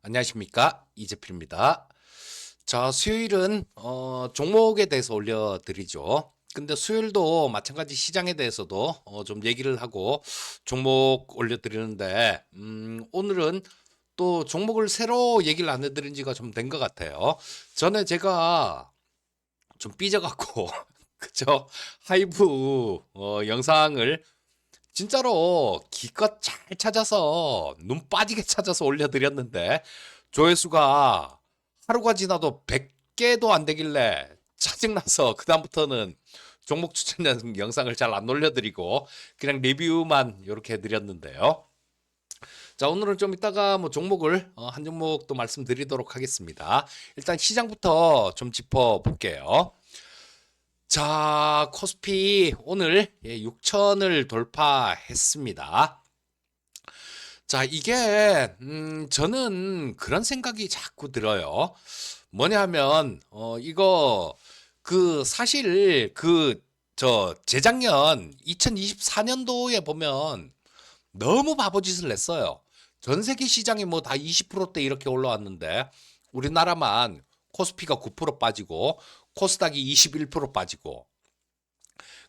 안녕하십니까, 이재필입니다. 자, 수요일은 종목에 대해서 올려드리죠. 근데 수요일도 마찬가지 시장에 대해서도 좀 얘기를 하고 종목 올려드리는데 오늘은 또 종목을 새로 얘기를 안 해드린 지가 좀 된 것 같아요. 전에 제가 좀 삐져갖고 그죠? 하이브 영상을 진짜로 기껏 잘 찾아서 눈 빠지게 찾아서 올려드렸는데 조회수가 하루가 지나도 100개도 안 되길래 짜증나서 그다음부터는 종목 추천 영상을 잘 안 올려드리고 그냥 리뷰만 이렇게 해드렸는데요. 자, 오늘은 좀 이따가 뭐 종목을 한 종목 또 말씀드리도록 하겠습니다. 일단 시장부터 좀 짚어볼게요. 자, 코스피 오늘 6천을 돌파했습니다. 자, 이게 저는 그런 생각이 자꾸 들어요. 뭐냐 하면 이거 사실 재작년 2024년도에 보면 너무 바보짓을 했어요. 전 세계 시장이 뭐 다 20%대 이렇게 올라왔는데 우리나라만 코스피가 9% 빠지고 코스닥이 21% 빠지고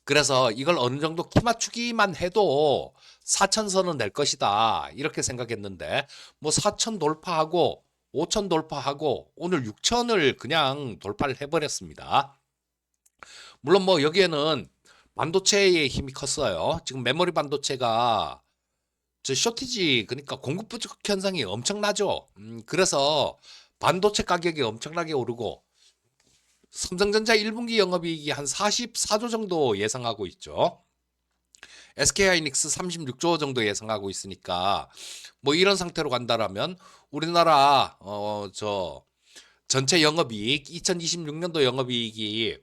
그래서 이걸 어느 정도 키 맞추기만 해도 4천선은 낼 것이다. 이렇게 생각했는데 뭐 4천 돌파하고 5천 돌파하고 오늘 6천을 그냥 돌파를 해버렸습니다. 물론 뭐 여기에는 반도체의 힘이 컸어요. 지금 메모리 반도체가 저 쇼티지 그러니까 공급 부족 현상이 엄청나죠. 그래서 반도체 가격이 엄청나게 오르고 삼성전자 1분기 영업이익이 한 44조 정도 예상하고 있죠. SK하이닉스 36조 정도 예상하고 있으니까 뭐 이런 상태로 간다라면 우리나라 전체 영업이익 2026년도 영업이익이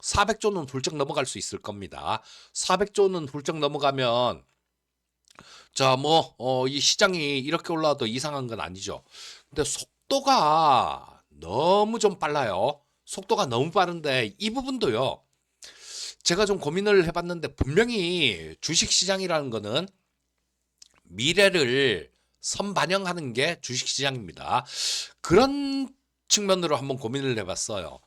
400조는 훌쩍 넘어갈 수 있을 겁니다. 400조는 훌쩍 넘어가면 자 뭐 이 시장이 이렇게 올라와도 이상한 건 아니죠. 근데 속도가 너무 좀 빨라요. 속도가 너무 빠른데 이 부분도요. 제가 좀 고민을 해봤는데 분명히 주식시장이라는 거는 미래를 선반영하는 게 주식시장입니다. 그런 측면으로 한번 고민을 해봤어요.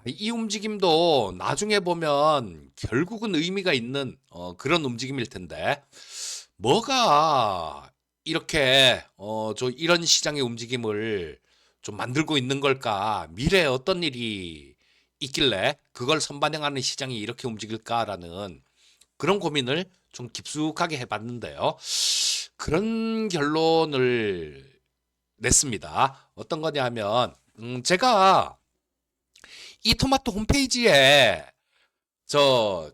이 움직임도 나중에 보면 결국은 의미가 있는 그런 움직임일 텐데 뭐가 이렇게 이런 시장의 움직임을 좀 만들고 있는 걸까? 미래에 어떤 일이 있길래 그걸 선반영하는 시장이 이렇게 움직일까라는 그런 고민을 좀 깊숙하게 해봤는데요. 그런 결론을 냈습니다. 어떤 거냐 하면 제가 이토마토 홈페이지에 저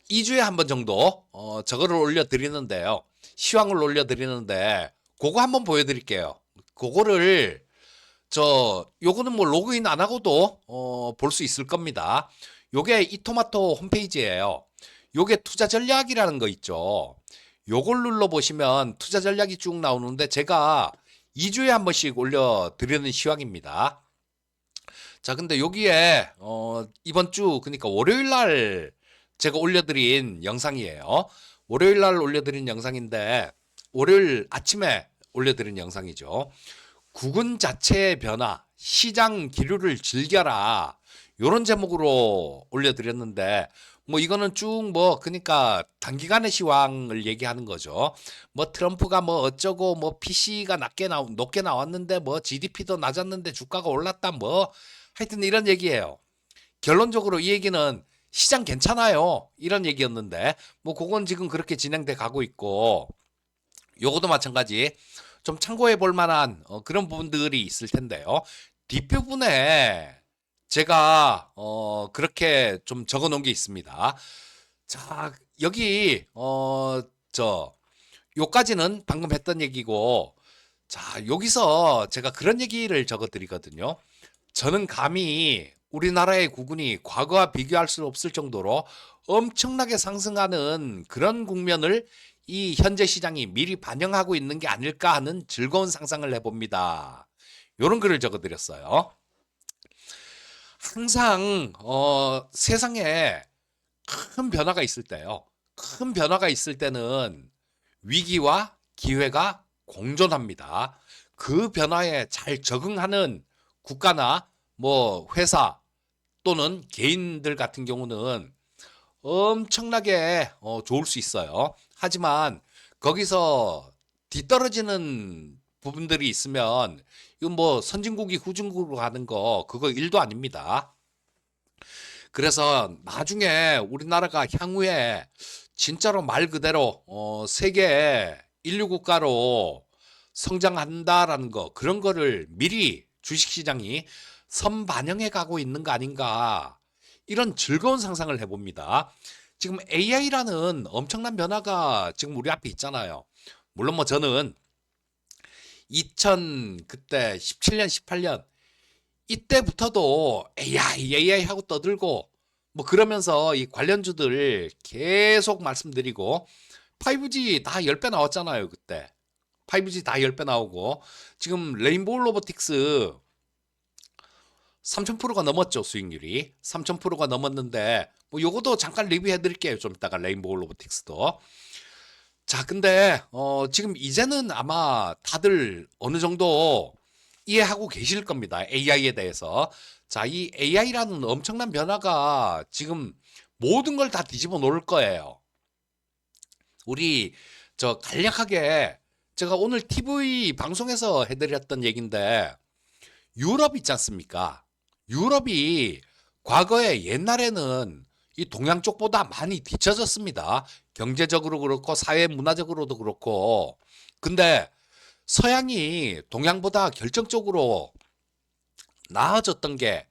2주에 한 번 정도 저거를 올려드리는데요. 시황을 올려드리는데 그거 한번 보여드릴게요. 그거를 요거는 뭐 로그인 안 하고도 볼 수 있을 겁니다. 요게 이토마토 홈페이지예요. 요게 투자 전략이라는 거 있죠. 요걸 눌러 보시면 투자 전략이 쭉 나오는데 제가 2주에 한 번씩 올려드리는 시황입니다. 자, 근데 여기에 이번 주 그러니까 월요일 날 제가 올려드린 영상이에요. 월요일 날 올려드린 영상인데 월요일 아침에 올려드린 영상이죠. 국은 자체의 변화, 시장 기류를 즐겨라. 요런 제목으로 올려드렸는데 뭐 이거는 쭉 뭐 그러니까 단기간의 시황을 얘기하는 거죠. 뭐 트럼프가 뭐 어쩌고 뭐 PC가 높게 나왔는데 뭐 GDP도 낮았는데 주가가 올랐다 뭐 하여튼 이런 얘기예요. 결론적으로 이 얘기는 시장 괜찮아요. 이런 얘기였는데 뭐 그건 지금 그렇게 진행돼 가고 있고 요것도 마찬가지 좀 참고해 볼 만한 그런 부분들이 있을 텐데요. 뒷부분에 제가 그렇게 좀 적어 놓은 게 있습니다. 자, 여기 요까지는 방금 했던 얘기고 자, 여기서 제가 그런 얘기를 적어 드리거든요. 저는 감히 우리나라의 국군이 과거와 비교할 수 없을 정도로 엄청나게 상승하는 그런 국면을 이 현재 시장이 미리 반영하고 있는 게 아닐까 하는 즐거운 상상을 해봅니다. 이런 글을 적어드렸어요. 항상 세상에 큰 변화가 있을 때요. 큰 변화가 있을 때는 위기와 기회가 공존합니다. 그 변화에 잘 적응하는 국가나 뭐 회사 또는 개인들 같은 경우는 엄청나게 좋을 수 있어요. 하지만 거기서 뒤떨어지는 부분들이 있으면 이건 뭐 선진국이 후진국으로 가는 거 그거 일도 아닙니다. 그래서 나중에 우리나라가 향후에 진짜로 말 그대로 세계 인류 국가로 성장한다라는 거 그런 거를 미리 주식시장이 선반영해 가고 있는 거 아닌가 이런 즐거운 상상을 해봅니다. 지금 AI라는 엄청난 변화가 지금 우리 앞에 있잖아요. 물론 뭐 저는 2000 그때 17년 18년 이때부터도 AI 하고 떠들고 뭐 그러면서 이 관련주들 계속 말씀드리고 5G 다 10배 나왔잖아요, 그때. 5G 다 10배 나오고 지금 레인보우 로보틱스 3000%가 넘었죠, 수익률이. 3000%가 넘었는데 뭐 요것도 잠깐 리뷰해 드릴게요. 좀 이따가 레인보우 로보틱스도. 자, 근데 지금 이제는 아마 다들 어느 정도 이해하고 계실 겁니다. AI에 대해서. 자, 이 AI라는 엄청난 변화가 지금 모든 걸 다 뒤집어 놓을 거예요. 우리 저 간략하게 제가 오늘 TV 방송에서 해드렸던 얘기인데 유럽 있지 않습니까? 유럽이 과거에 옛날에는 이 동양 쪽보다 많이 뒤처졌습니다. 경제적으로 그렇고 사회 문화적으로도 그렇고. 근데 서양이 동양보다 결정적으로 나아졌던 게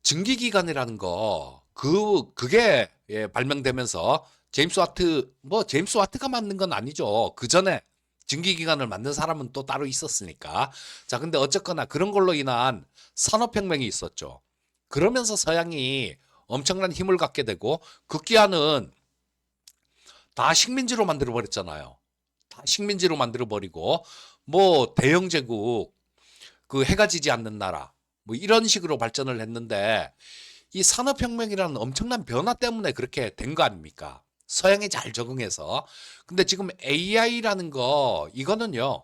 증기기관이라는 거, 그게 예, 발명되면서 제임스 와트가 만든 건 아니죠. 그 전에 증기기관을 만든 사람은 또 따로 있었으니까. 자, 근데 어쨌거나 그런 걸로 인한 산업혁명이 있었죠. 그러면서 서양이 엄청난 힘을 갖게 되고, 급기야는 다 식민지로 만들어 버렸잖아요. 다 식민지로 만들어 버리고, 뭐 대영 제국, 그 해가 지지 않는 나라, 뭐 이런 식으로 발전을 했는데 이 산업혁명이라는 엄청난 변화 때문에 그렇게 된 거 아닙니까? 서양이 잘 적응해서. 근데 지금 AI라는 거 이거는요.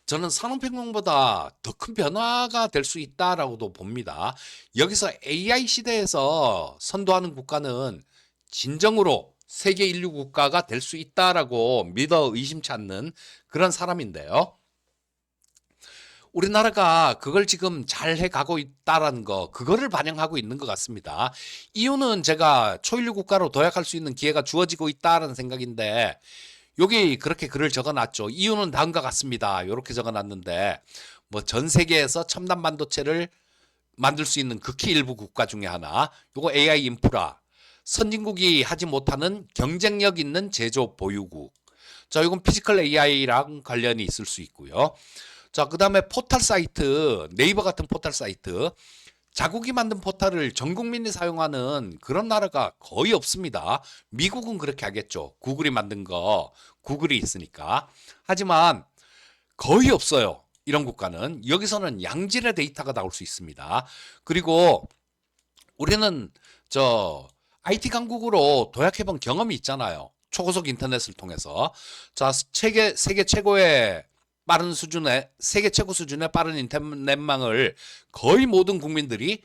저는 산업혁명보다 더 큰 변화가 될 수 있다라고도 봅니다. 여기서 AI 시대에서 선도하는 국가는 진정으로 세계 인류 국가가 될 수 있다라고 믿어 의심치 않는 그런 사람인데요. 우리나라가 그걸 지금 잘 해가고 있다라는 거, 그거를 반영하고 있는 것 같습니다. 이유는 제가 초일류 국가로 도약할 수 있는 기회가 주어지고 있다라는 생각인데, 여기 그렇게 글을 적어놨죠. 이유는 다음과 같습니다. 이렇게 적어놨는데, 뭐 전 세계에서 첨단 반도체를 만들 수 있는 극히 일부 국가 중에 하나, 요거 AI 인프라, 선진국이 하지 못하는 경쟁력 있는 제조 보유국. 자, 이건 피지컬 AI랑 관련이 있을 수 있고요. 자, 그 다음에 포털 사이트, 네이버 같은 포털 사이트. 자국이 만든 포털을 전 국민이 사용하는 그런 나라가 거의 없습니다. 미국은 그렇게 하겠죠. 구글이 만든 거, 구글이 있으니까. 하지만 거의 없어요. 이런 국가는. 여기서는 양질의 데이터가 나올 수 있습니다. 그리고 우리는 저 IT 강국으로 도약해본 경험이 있잖아요. 초고속 인터넷을 통해서. 자, 세계 최고의 빠른 수준의 세계 최고 수준의 빠른 인터넷망을 거의 모든 국민들이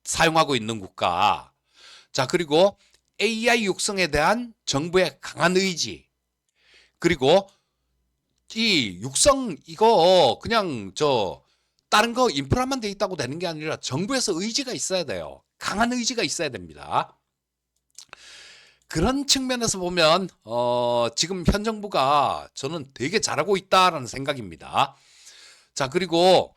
사용하고 있는 국가. 자, 그리고 AI 육성에 대한 정부의 강한 의지. 그리고 이 육성 이거 그냥 저 다른 거 인프라만 돼 있다고 되는 게 아니라 정부에서 의지가 있어야 돼요. 강한 의지가 있어야 됩니다. 그런 측면에서 보면 지금 현 정부가 저는 되게 잘하고 있다라는 생각입니다. 자, 그리고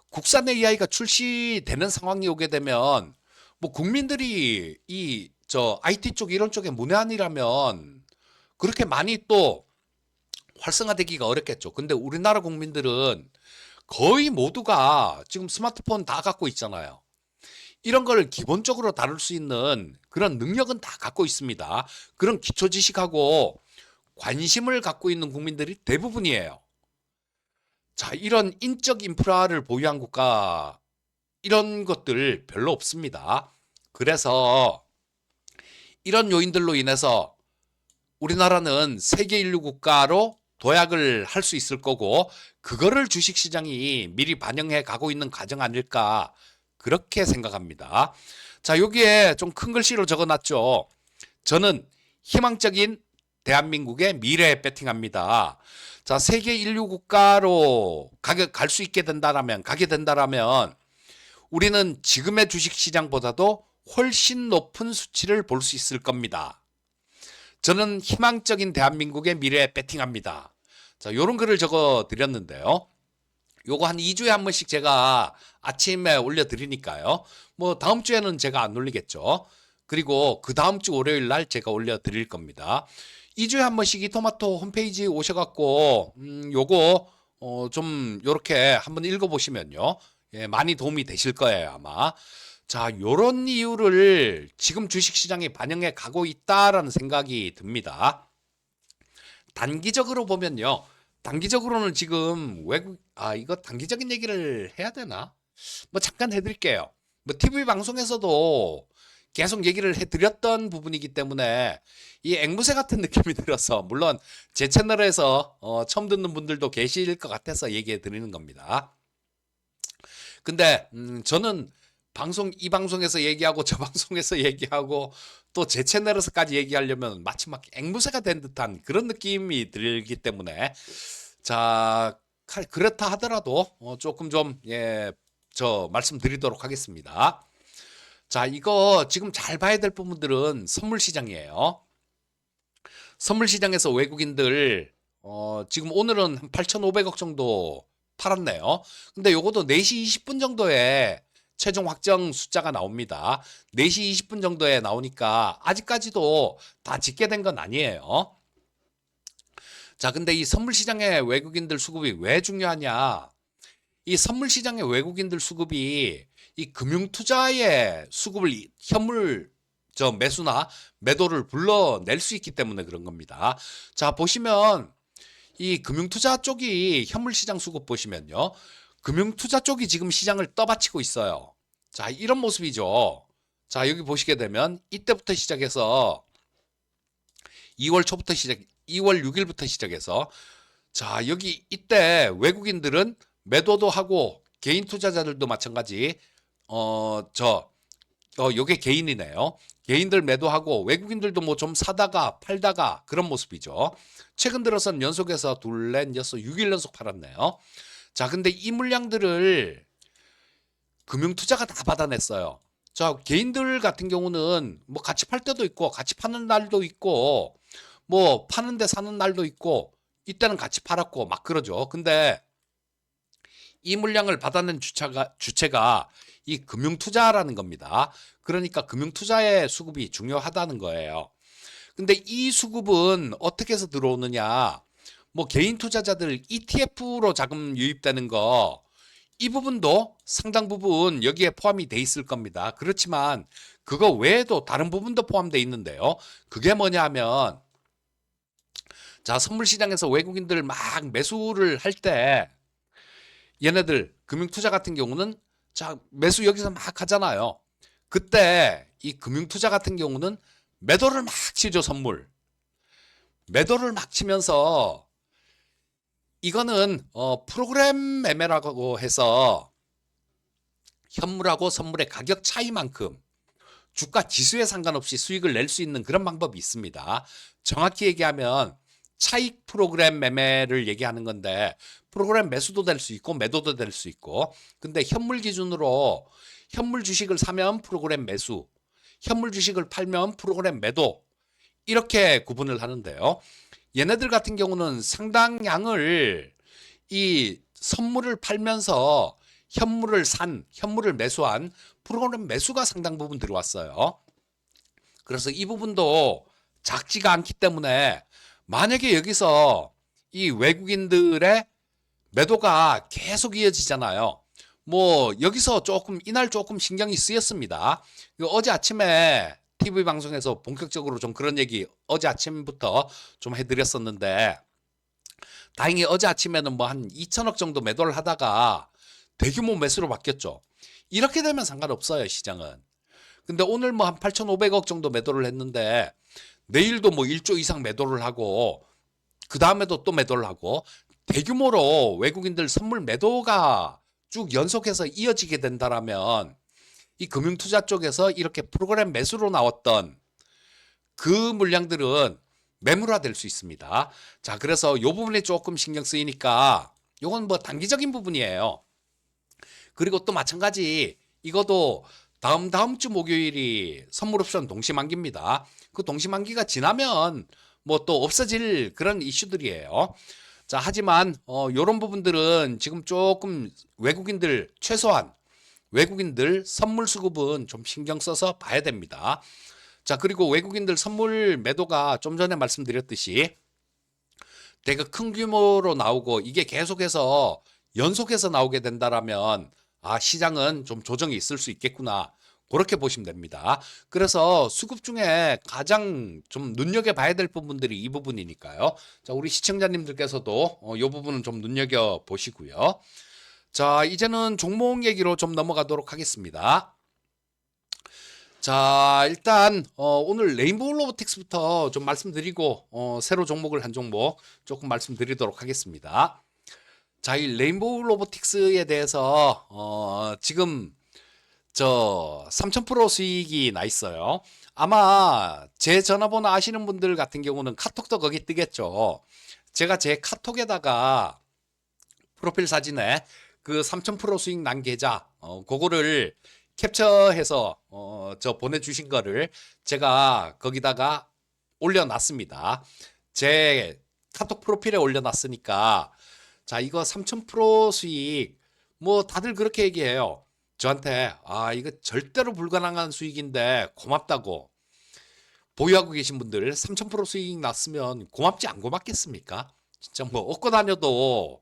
국산 AI가 출시되는 상황이 오게 되면 뭐 국민들이 이 저 IT 쪽 이런 쪽에 문외한이라면 그렇게 많이 또 활성화되기가 어렵겠죠. 근데 우리나라 국민들은 거의 모두가 지금 스마트폰 다 갖고 있잖아요. 이런 걸 기본적으로 다룰 수 있는 그런 능력은 다 갖고 있습니다. 그런 기초 지식하고 관심을 갖고 있는 국민들이 대부분이에요. 자, 이런 인적 인프라를 보유한 국가, 이런 것들 별로 없습니다. 그래서 이런 요인들로 인해서 우리나라는 세계 인류 국가로 도약을 할 수 있을 거고 그거를 주식시장이 미리 반영해 가고 있는 과정 아닐까 그렇게 생각합니다. 자, 여기에 좀 큰 글씨로 적어놨죠. 저는 희망적인 대한민국의 미래에 배팅합니다. 자, 세계 인류 국가로 갈 수 있게 된다라면, 가게 된다라면 우리는 지금의 주식시장보다도 훨씬 높은 수치를 볼 수 있을 겁니다. 저는 희망적인 대한민국의 미래에 배팅합니다. 자, 요런 글을 적어 드렸는데요. 요거 한 2주에 한 번씩 제가 아침에 올려드리니까요. 뭐 다음 주에는 제가 안 올리겠죠. 그리고 그 다음 주 월요일 날 제가 올려드릴 겁니다. 2주에 한 번씩 이 토마토 홈페이지 오셔갖고 요거 좀 요렇게 한번 읽어보시면요. 예, 많이 도움이 되실 거예요 아마. 자, 요런 이유를 지금 주식시장에 반영해 가고 있다라는 생각이 듭니다. 단기적으로 보면요. 단기적으로는 지금 이거 단기적인 얘기를 해야 되나? 뭐 잠깐 해드릴게요. 뭐 TV 방송에서도 계속 얘기를 해드렸던 부분이기 때문에 이 앵무새 같은 느낌이 들어서 물론 제 채널에서 처음 듣는 분들도 계실 것 같아서 얘기해 드리는 겁니다. 근데 저는 이 방송에서 얘기하고 저 방송에서 얘기하고 또 제 채널에서까지 얘기하려면 마치 막 앵무새가 된 듯한 그런 느낌이 들기 때문에 자, 그렇다 하더라도 조금 좀 저 말씀드리도록 하겠습니다. 자, 이거 지금 잘 봐야 될 부분들은 선물 시장이에요. 선물 시장에서 외국인들 지금 오늘은 한 8,500억 정도 팔았네요. 근데 요것도 4시 20분 정도에 최종 확정 숫자가 나옵니다. 4시 20분 정도에 나오니까 아직까지도 다 집계된 건 아니에요. 자, 근데 이 선물 시장의 외국인들 수급이 왜 중요하냐? 이 선물 시장의 외국인들 수급이 이 금융투자의 수급을 현물 매수나 매도를 불러낼 수 있기 때문에 그런 겁니다. 자, 보시면 이 금융투자 쪽이 현물시장 수급 보시면요. 금융투자 쪽이 지금 시장을 떠받치고 있어요. 자, 이런 모습이죠. 자, 여기 보시게 되면 이때부터 시작해서 2월 6일부터 시작해서 자, 여기 이때 외국인들은 매도도 하고 개인 투자자들도 마찬가지 요게 개인이네요. 개인들 매도하고 외국인들도 뭐 좀 사다가 팔다가 그런 모습이죠. 최근 들어서는 연속해서 둘, 넷, 여섯, 6일 연속 팔았네요. 자, 근데 이 물량들을 금융투자가 다 받아냈어요. 자, 개인들 같은 경우는 뭐 같이 팔 때도 있고 같이 파는 날도 있고 뭐 파는데 사는 날도 있고 이때는 같이 팔았고 막 그러죠. 근데 이 물량을 받아낸 주체가 이 금융투자라는 겁니다. 그러니까 금융투자의 수급이 중요하다는 거예요. 근데 이 수급은 어떻게 해서 들어오느냐? 뭐 개인 투자자들 ETF로 자금 유입되는 거, 이 부분도 상당 부분 여기에 포함이 돼 있을 겁니다. 그렇지만 그거 외에도 다른 부분도 포함되어 있는데요. 그게 뭐냐 하면 자, 선물 시장에서 외국인들 막 매수를 할 때 얘네들 금융투자 같은 경우는 자, 매수 여기서 막 하잖아요. 그때 이 금융투자 같은 경우는 매도를 막 치죠, 선물. 매도를 막 치면서 이거는 프로그램 매매라고 해서 현물하고 선물의 가격 차이만큼 주가 지수에 상관없이 수익을 낼 수 있는 그런 방법이 있습니다. 정확히 얘기하면 차익 프로그램 매매를 얘기하는 건데 프로그램 매수도 될 수 있고 매도도 될 수 있고 근데 현물 기준으로 현물 주식을 사면 프로그램 매수, 현물 주식을 팔면 프로그램 매도 이렇게 구분을 하는데요. 얘네들 같은 경우는 상당량을 이 선물을 팔면서 현물을 매수한 프로그램 매수가 상당 부분 들어왔어요. 그래서 이 부분도 작지가 않기 때문에 만약에 여기서 이 외국인들의 매도가 계속 이어지잖아요. 뭐 여기서 조금 이날 조금 신경이 쓰였습니다. 어제 아침에 TV 방송에서 본격적으로 좀 그런 얘기 어제 아침부터 좀 해드렸었는데 다행히 어제 아침에는 뭐 한 2천억 정도 매도를 하다가 대규모 매수로 바뀌었죠. 이렇게 되면 상관없어요, 시장은. 근데 오늘 뭐 한 8,500억 정도 매도를 했는데 내일도 뭐 1조 이상 매도를 하고 그 다음에도 또 매도를 하고 대규모로 외국인들 선물 매도가 쭉 연속해서 이어지게 된다라면 이 금융투자 쪽에서 이렇게 프로그램 매수로 나왔던 그 물량들은 매물화 될 수 있습니다. 자, 그래서 요 부분에 조금 신경 쓰이니까 요건 뭐 단기적인 부분이에요. 그리고 또 마찬가지 이것도 다음 주 목요일이 선물 옵션 동시만기입니다. 그 동시만기가 지나면 뭐 또 없어질 그런 이슈들이에요. 자, 하지만 요런 부분들은 지금 조금 외국인들 최소한 외국인들 선물 수급은 좀 신경 써서 봐야 됩니다. 자, 그리고 외국인들 선물 매도가 좀 전에 말씀드렸듯이 되게 큰 규모로 나오고 이게 계속해서 연속해서 나오게 된다라면 아, 시장은 좀 조정이 있을 수 있겠구나. 그렇게 보시면 됩니다. 그래서 수급 중에 가장 좀 눈여겨봐야 될 부분들이 이 부분이니까요. 자, 우리 시청자님들께서도 이 부분은 좀 눈여겨 보시고요. 자, 이제는 종목 얘기로 좀 넘어가도록 하겠습니다. 자, 일단 오늘 레인보우 로보틱스부터 좀 말씀드리고 새로 종목을 한 종목 조금 말씀드리도록 하겠습니다. 자, 이 레인보우 로보틱스에 대해서 지금 저 3000% 수익이 나 있어요. 아마 제 전화번호 아시는 분들 같은 경우는 카톡도 거기 뜨겠죠. 제가 제 카톡에다가 프로필 사진에 그 3000% 수익 난 계좌 그거를 캡처해서 저 보내주신 거를 제가 거기다가 올려놨습니다. 제 카톡 프로필에 올려놨으니까 자, 이거 3000% 수익 뭐 다들 그렇게 얘기해요. 저한테 아, 이거 절대로 불가능한 수익인데 고맙다고. 보유하고 계신 분들 3000% 수익 났으면 고맙지 안 고맙겠습니까? 진짜 뭐 얻고 다녀도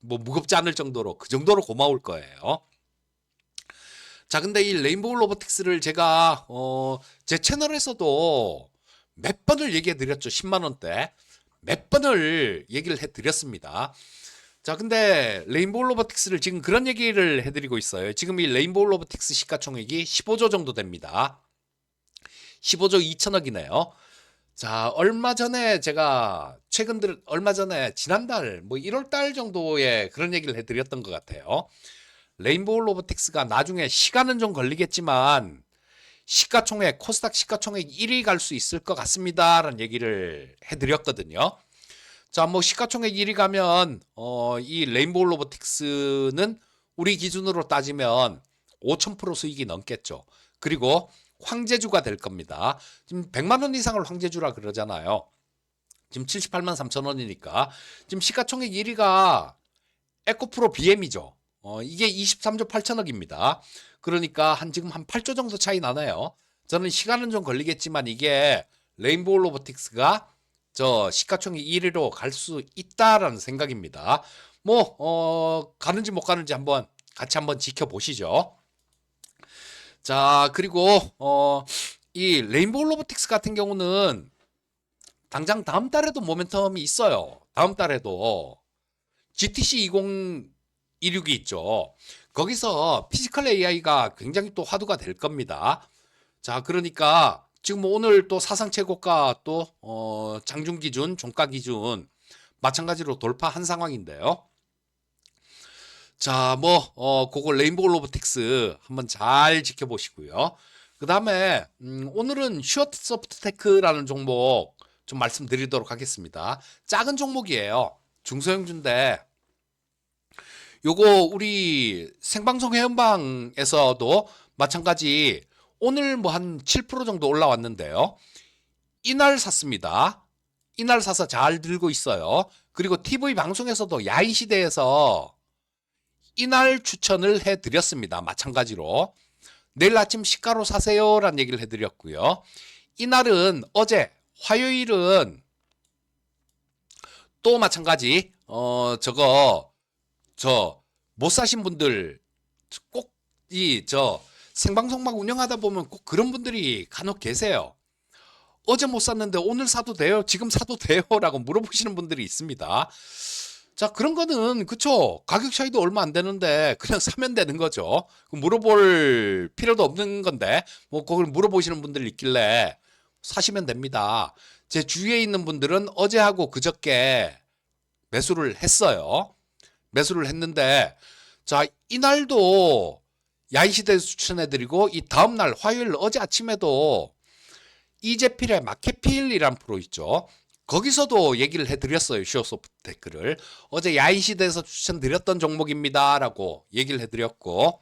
뭐 무겁지 않을 정도로 그 정도로 고마울 거예요. 자, 근데 이 레인보우 로보틱스를 제가 제 채널에서도 몇 번을 얘기해 드렸죠. 10만 원대. 몇 번을 얘기를 해 드렸습니다. 자, 근데 레인보우 로보틱스를 지금 그런 얘기를 해 드리고 있어요. 지금 이 레인보우 로보틱스 시가총액이 15조 정도 됩니다. 15조 2천억이네요. 자, 얼마 전에 제가 얼마 전에 지난달 뭐 1월 달 정도에 그런 얘기를 해 드렸던 것 같아요. 레인보우 로보틱스가 나중에 시간은 좀 걸리겠지만 시가총액 코스닥 시가총액 1위 갈 수 있을 것 같습니다라는 얘기를 해드렸거든요. 자, 뭐 시가총액 1위 가면 이 레인보우 로보틱스는 우리 기준으로 따지면 5000% 수익이 넘겠죠. 그리고 황제주가 될 겁니다. 지금 100만 원 이상을 황제주라 그러잖아요. 지금 78만 3천 원이니까 지금 시가총액 1위가 에코프로 BM이죠. 이게 23조 8천억입니다. 그러니까 지금 한 8조 정도 차이 나네요. 저는 시간은 좀 걸리겠지만 이게 레인보우 로보틱스가 저 시가총액 1위로 갈 수 있다라는 생각입니다. 뭐 가는지 못 가는지 같이 한번 지켜보시죠. 자, 그리고 이 레인보우 로보틱스 같은 경우는 당장 다음 달에도 모멘텀이 있어요. 다음 달에도 GTC 2016이 있죠. 거기서 피지컬 AI가 굉장히 또 화두가 될 겁니다. 자, 그러니까 지금 뭐 오늘 또 사상 최고가 또 장중 기준, 종가 기준 마찬가지로 돌파한 상황인데요. 자, 뭐 그거 레인보우 로보틱스 한번 잘 지켜보시고요. 그 다음에 오늘은 슈어트 소프트테크라는 종목 좀 말씀드리도록 하겠습니다. 작은 종목이에요. 중소형주인데 요거 우리 생방송 회원방에서도 마찬가지 오늘 뭐 한 7% 정도 올라왔는데요. 이날 샀습니다. 이날 사서 잘 들고 있어요. 그리고 TV 방송에서도 야인시대에서 이날 추천을 해드렸습니다. 마찬가지로 내일 아침 시가로 사세요라는 얘기를 해드렸고요. 이날은 어제 화요일은 또 마찬가지 저 못 사신 분들 꼭 생방송막 운영하다 보면 꼭 그런 분들이 간혹 계세요. 어제 못 샀는데 오늘 사도 돼요? 지금 사도 돼요? 라고 물어보시는 분들이 있습니다. 자, 그런 거는 그쵸, 가격 차이도 얼마 안 되는데 그냥 사면 되는 거죠. 물어볼 필요도 없는 건데 뭐 그걸 물어보시는 분들이 있길래 사시면 됩니다. 제 주위에 있는 분들은 어제하고 그저께 매수를 했어요. 매수를 했는데 자, 이날도 야인시대에서 추천해드리고 이 다음날 화요일 어제 아침에도 이재필의 마켓필이란 프로 있죠. 거기서도 얘기를 해드렸어요. 슈어소프트테크를. 어제 야인시대에서 추천드렸던 종목입니다. 라고 얘기를 해드렸고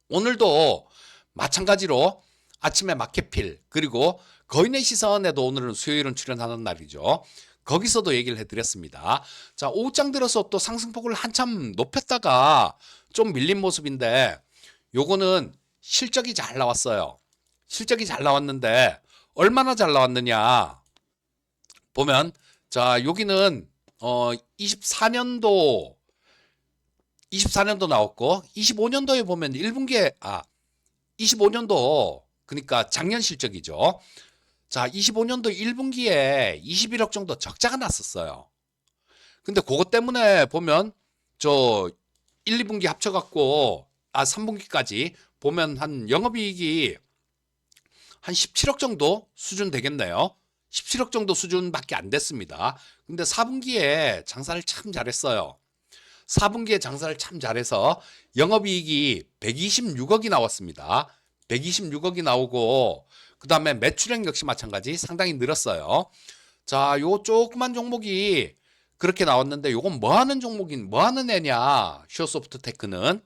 오늘도 마찬가지로 아침에 마켓필 그리고 거인의 시선에도 오늘은 수요일은 출연하는 날이죠. 거기서도 얘기를 해드렸습니다. 자, 오후장 들어서 또 상승폭을 한참 높였다가 좀 밀린 모습인데 요거는 실적이 잘 나왔어요. 실적이 잘 나왔는데 얼마나 잘 나왔느냐 보면 자 여기는 24년도 나왔고 25년도에 보면 1분기에 25년도 그러니까 작년 실적이죠. 자 25년도 1분기에 21억 정도 적자가 났었어요. 근데 그것 때문에 보면 저 1, 2분기 합쳐갖고 3분기까지 보면 한 영업이익이 한 17억 정도 수준 되겠네요. 17억 정도 수준밖에 안 됐습니다. 근데 4분기에 장사를 참 잘했어요. 4분기에 장사를 참 잘해서 영업이익이 126억이 나왔습니다. 126억이 나오고 그 다음에 매출액 역시 마찬가지 상당히 늘었어요. 자, 요 조그만 종목이 그렇게 나왔는데 요건 뭐 하는 애냐? 슈어소프트테크는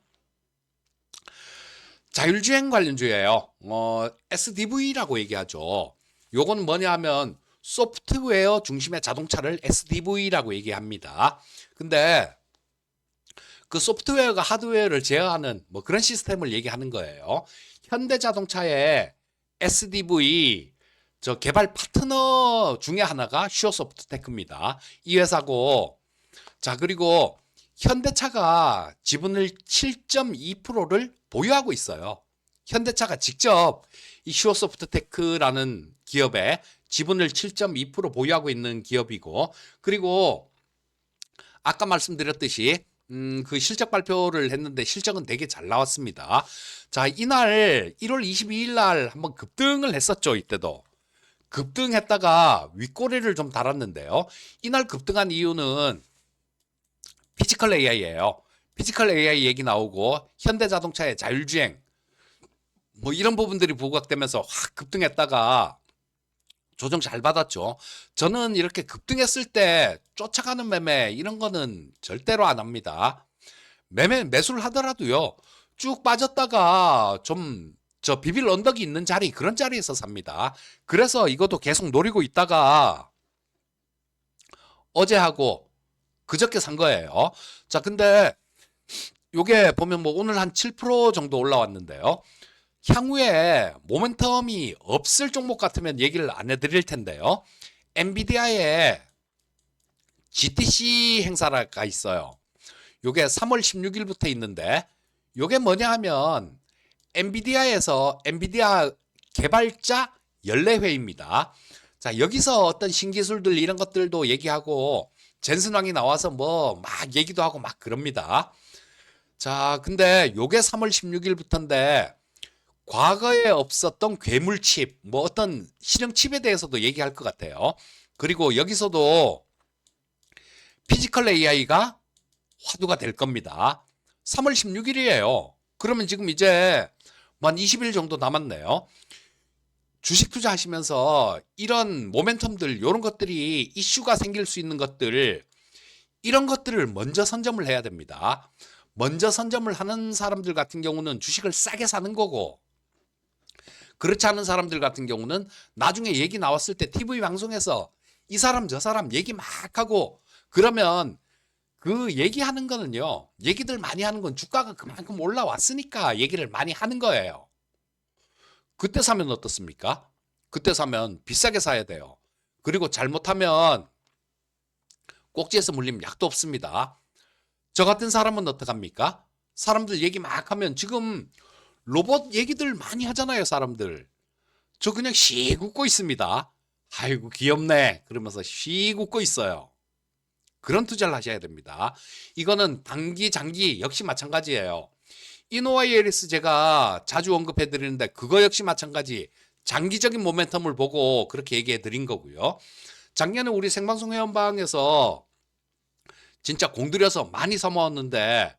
자율주행 관련주예요. SDV라고 얘기하죠. 요건 뭐냐 하면 소프트웨어 중심의 자동차를 SDV라고 얘기합니다. 근데 그 소프트웨어가 하드웨어를 제어하는 뭐 그런 시스템을 얘기하는 거예요. 현대자동차의 SDV 저 개발 파트너 중에 하나가 슈어소프트테크입니다. 이 회사고 자 그리고 현대차가 지분을 7.2%를 보유하고 있어요. 현대차가 직접 이 슈어소프트테크라는 기업에 지분을 7.2% 보유하고 있는 기업이고 그리고 아까 말씀드렸듯이 그 실적 발표를 했는데 실적은 되게 잘 나왔습니다. 자, 이날 1월 22일 날 한번 급등을 했었죠. 이때도. 급등했다가 윗꼬리를 좀 달았는데요. 이날 급등한 이유는 피지컬 AI예요. 피지컬 AI 얘기 나오고 현대자동차의 자율주행 뭐 이런 부분들이 부각되면서 확 급등했다가 조정 잘 받았죠. 저는 이렇게 급등했을 때 쫓아가는 매매 이런 거는 절대로 안 합니다. 매수를 하더라도요. 쭉 빠졌다가 좀 저 비빌 언덕이 있는 자리 그런 자리에서 삽니다. 그래서 이것도 계속 노리고 있다가 어제하고 그저께 산 거예요. 자, 근데 요게 보면 뭐 오늘 한 7% 정도 올라왔는데요. 향후에 모멘텀이 없을 종목 같으면 얘기를 안 해드릴 텐데요. 엔비디아의 GTC 행사가 있어요. 요게 3월 16일부터 있는데 요게 뭐냐 하면 엔비디아에서 엔비디아 개발자 연례회의입니다. 자, 여기서 어떤 신기술들 이런 것들도 얘기하고 젠슨왕이 나와서 뭐 막 얘기도 하고 막 그럽니다. 자, 근데 요게 3월 16일부터인데 과거에 없었던 괴물칩, 뭐 어떤 실형칩에 대해서도 얘기할 것 같아요. 그리고 여기서도 피지컬 AI가 화두가 될 겁니다. 3월 16일이에요. 그러면 지금 이제 한 20일 정도 남았네요. 주식 투자하시면서 이런 모멘텀들, 이런 것들이 이슈가 생길 수 있는 것들, 이런 것들을 먼저 선점을 해야 됩니다. 먼저 선점을 하는 사람들 같은 경우는 주식을 싸게 사는 거고, 그렇지 않은 사람들 같은 경우는 나중에 얘기 나왔을 때 TV 방송에서 이 사람 저 사람 얘기 막 하고 그러면 그 얘기하는 거는요. 얘기들 많이 하는 건 주가가 그만큼 올라왔으니까 얘기를 많이 하는 거예요. 그때 사면 어떻습니까? 그때 사면 비싸게 사야 돼요. 그리고 잘못하면 꼭지에서 물리면 약도 없습니다. 저 같은 사람은 어떡합니까? 사람들 얘기 막 하면 지금 로봇 얘기들 많이 하잖아요, 사람들. 저 그냥 씩 웃고 있습니다. 아이고, 귀엽네. 그러면서 씩 웃고 있어요. 그런 투자를 하셔야 됩니다. 이거는 단기, 장기 역시 마찬가지예요. 이노와이에리스 제가 자주 언급해 드리는데 그거 역시 마찬가지. 장기적인 모멘텀을 보고 그렇게 얘기해 드린 거고요. 작년에 우리 생방송 회원방에서 진짜 공들여서 많이 사모았는데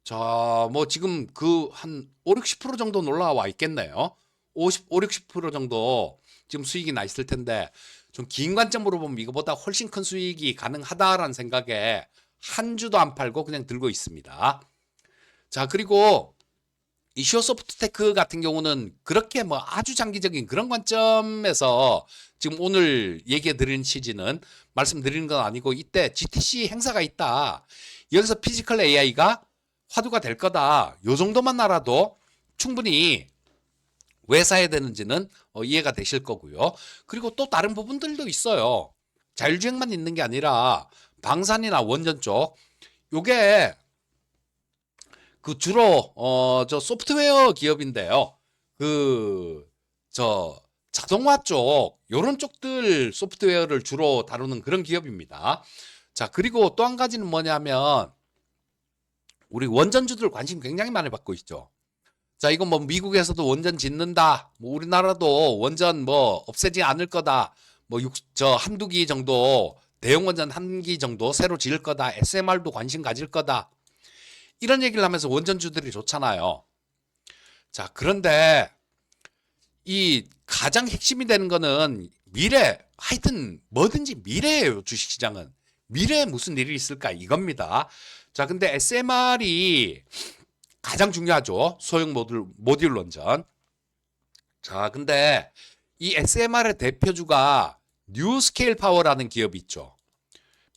자, 뭐 지금 그 한 5, 60% 정도 올라와 있겠네요. 5, 60% 정도 지금 수익이 나 있을 텐데 좀 긴 관점으로 보면 이거보다 훨씬 큰 수익이 가능하다라는 생각에 한 주도 안 팔고 그냥 들고 있습니다. 자, 그리고 이 슈어소프트테크 같은 경우는 그렇게 뭐 아주 장기적인 그런 관점에서 지금 오늘 얘기해 드린 취지는 말씀드리는 건 아니고 이때 GTC 행사가 있다. 여기서 피지컬 AI가 화두가 될 거다. 요 정도만 알아도 충분히 왜 사야 되는지는 이해가 되실 거고요. 그리고 또 다른 부분들도 있어요. 자율주행만 있는 게 아니라 방산이나 원전 쪽 요게 그 주로 저 소프트웨어 기업인데요. 그 저 자동화 쪽 요런 쪽들 소프트웨어를 주로 다루는 그런 기업입니다. 자, 그리고 또 한 가지는 뭐냐면 우리 원전주들 관심 굉장히 많이 받고 있죠. 자, 이건 뭐 미국에서도 원전 짓는다. 뭐 우리나라도 원전 뭐 없애지 않을 거다. 뭐 한두 기 정도 대형 원전 한 기 정도 새로 지을 거다. SMR도 관심 가질 거다. 이런 얘기를 하면서 원전주들이 좋잖아요. 자, 그런데 이 가장 핵심이 되는 거는 미래, 하여튼 뭐든지 미래예요, 주식시장은. 미래에 무슨 일이 있을까 이겁니다. 자, 근데 SMR이 가장 중요하죠. 소형 모듈 원전. 자, 근데 이 SMR의 대표주가 뉴스케일 파워라는 기업이 있죠.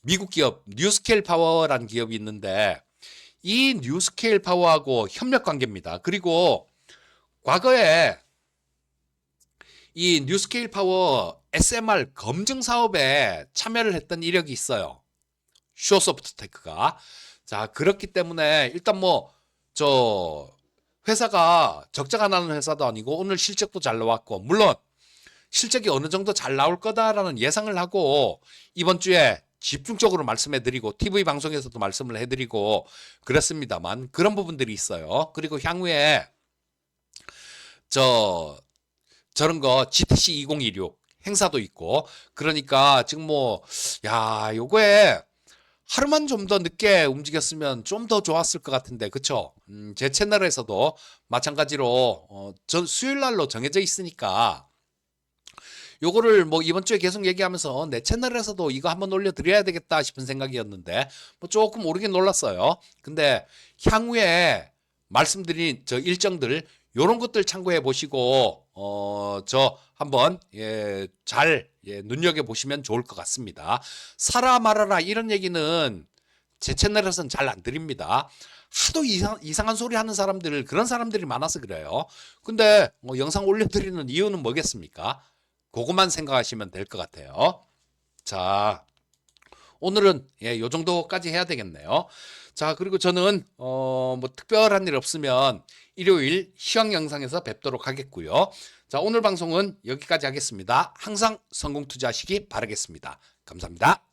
미국 기업 뉴스케일 파워라는 기업이 있는데 이 뉴스케일 파워하고 협력 관계입니다. 그리고 과거에 이 뉴스케일 파워 SMR 검증 사업에 참여를 했던 이력이 있어요. 슈어소프트테크가. 자, 그렇기 때문에 일단 뭐 저 회사가 적자가 나는 회사도 아니고 오늘 실적도 잘 나왔고 물론 실적이 어느 정도 잘 나올 거다라는 예상을 하고 이번 주에 집중적으로 말씀해드리고 TV 방송에서도 말씀을 해드리고 그랬습니다만 그런 부분들이 있어요. 그리고 향후에 저런 거 GTC 2026 행사도 있고 그러니까 지금 요거에 하루만 좀 더 늦게 움직였으면 좀 더 좋았을 것 같은데 그쵸? 제 채널에서도 마찬가지로 저 수요일 날로 정해져 있으니까 요거를 뭐 이번 주에 계속 얘기하면서 내 채널에서도 이거 한번 올려드려야 되겠다 싶은 생각이었는데 뭐 조금 오르긴 놀랐어요. 근데 향후에 말씀드린 저 일정들 요런 것들 참고해 보시고 저 한번 잘 눈여겨 보시면 좋을 것 같습니다. 사라 말아라 이런 얘기는 제 채널에서는 잘 안 드립니다. 하도 이상한 소리 하는 사람들 그런 사람들이 많아서 그래요. 근데 뭐 영상 올려드리는 이유는 뭐겠습니까? 그것만 생각하시면 될 것 같아요. 자, 오늘은 요 정도까지 해야 되겠네요. 자, 그리고 저는 뭐 특별한 일 없으면 일요일 시황 영상에서 뵙도록 하겠고요. 자, 오늘 방송은 여기까지 하겠습니다. 항상 성공 투자하시기 바라겠습니다. 감사합니다.